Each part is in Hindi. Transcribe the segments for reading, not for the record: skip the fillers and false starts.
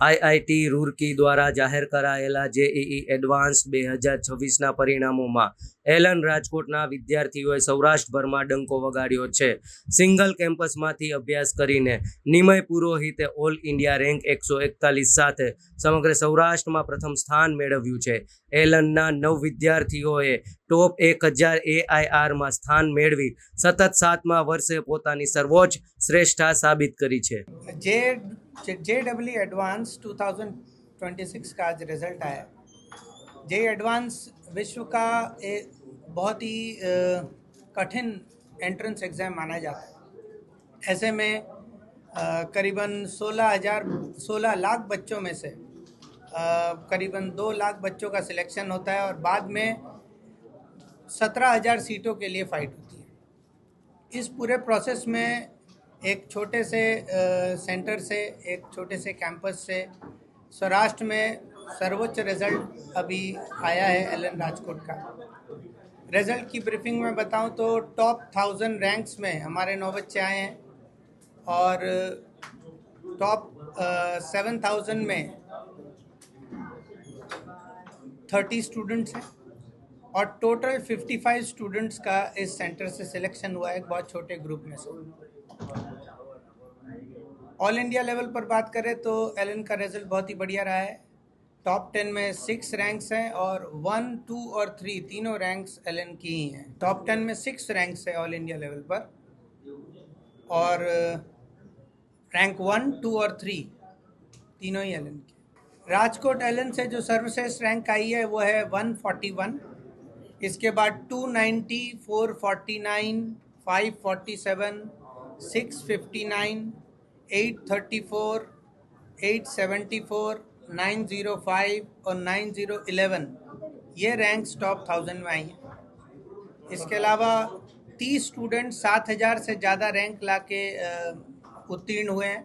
આઈઆઈટી રૂરકી દ્વારા જાહેર કરાયેલા જેઈઈ એડવાન્સ 2026ના પરિણામોમાં એલન રાજકોટના વિદ્યાર્થીઓએ સૌરાષ્ટ્રભરમાં ડંકો વગાડ્યો છે. સિંગલ કેમ્પસમાંથી અભ્યાસ કરીને નિમય પુરોહિતે ઓલ ઇન્ડિયા રેન્ક 141 સાથે સમગ્ર સૌરાષ્ટ્રમાં પ્રથમ સ્થાન મેળવ્યું છે. એલનના 9 વિદ્યાર્થીઓએ ટોપ 1000 એઆઈઆરમાં સ્થાન મેળવી સતત 7મા વર્ષે પોતાની સર્વોચ્ચ શ્રેષ્ઠતા साबित करी है. JEE एडवांस 2026 का आज रिजल्ट आया. JEE एडवांस विश्व का एक बहुत ही कठिन एंट्रेंस एग्ज़ाम माना जाता है. ऐसे में करीबन 16 लाख बच्चों में से करीबन 2 लाख बच्चों का सिलेक्शन होता है और बाद में 17,000 सीटों के लिए फाइट होती है. इस पूरे प्रोसेस में एक छोटे से सेंटर से, एक छोटे से कैंपस से सौराष्ट्र में सर्वोच्च रिज़ल्ट अभी आया है एलन राजकोट का. रिज़ल्ट की ब्रीफिंग में बताऊं तो टॉप 1000 रैंक्स में हमारे 9 बच्चे आए हैं और टॉप 7000 में 30 स्टूडेंट्स हैं और टोटल 55 स्टूडेंट्स का इस सेंटर से सिलेक्शन हुआ है एक बहुत छोटे ग्रुप में से. ऑल इंडिया लेवल पर बात करें तो एलन का रिजल्ट बहुत ही बढ़िया रहा है. टॉप 10 में 6 रैंक्स हैं और 1, 2 और 3 तीनों रैंक्स एलन की ही हैं. टॉप 10 में 6 रैंक्स है ऑल इंडिया लेवल पर और रैंक 1, 2 और 3 तीनों ही एलन के. राजकोट एलन से जो सर्वश्रेष्ठ रैंक आई है वो है 141. इसके बाद 290, 449, 547, 659, 834, 874, 905 और 9011 ये रैंक्स टॉप 1000 में आई हैं. इसके अलावा 30 स्टूडेंट 7000 से ज़्यादा रैंक लाके उत्तीर्ण हुए हैं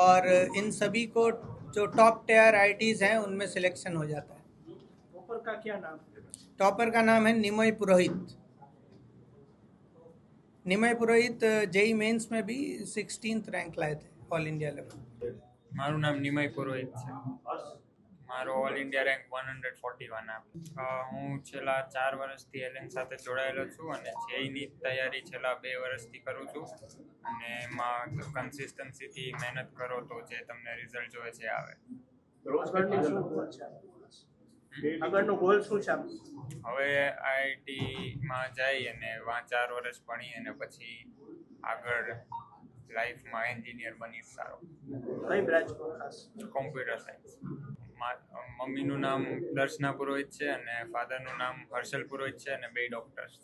और इन सभी को जो टॉप टियर आईआईटीज़ हैं उनमें सिलेक्शन हो जाता है. टॉपर का क्या नाम है? टॉपर का नाम है निमय पुरोहित. निमय पुरोहित जेई मेंस में भी 16th रैंक लाए थे ऑल इंडिया लेवल. મારું નામ નિમય પુરોહિત છે. મારો ઓલ ઇન્ડિયા રેન્ક 141 આવે. હું છેલ્લા 4 વર્ષથી એલએન સાથે જોડાયેલો છું અને જેઈની તૈયારી છેલ્લા 2 વર્ષથી કરું છું અને એમાં કન્સિસ્ટન્સીથી મહેનત કરો તો જે તમને રિઝલ્ટ જોઈએ છે આવે. આગળનો ગોલ શું છે? હવે આઈઆઈટીમાં જઈ અને 4 વર્ષ ભણી અને પછી આગળ લાઈફમાં એન્જિનિયર બની સારો. કઈ બ્રાન્ચ ખાસ? Computer science. મમ્મીનું નામ દર્શના પુરોહિત છે અને ફાધરનું નામ હર્ષલ પુરોહિત છે અને 2 ડૉક્ટર્સ.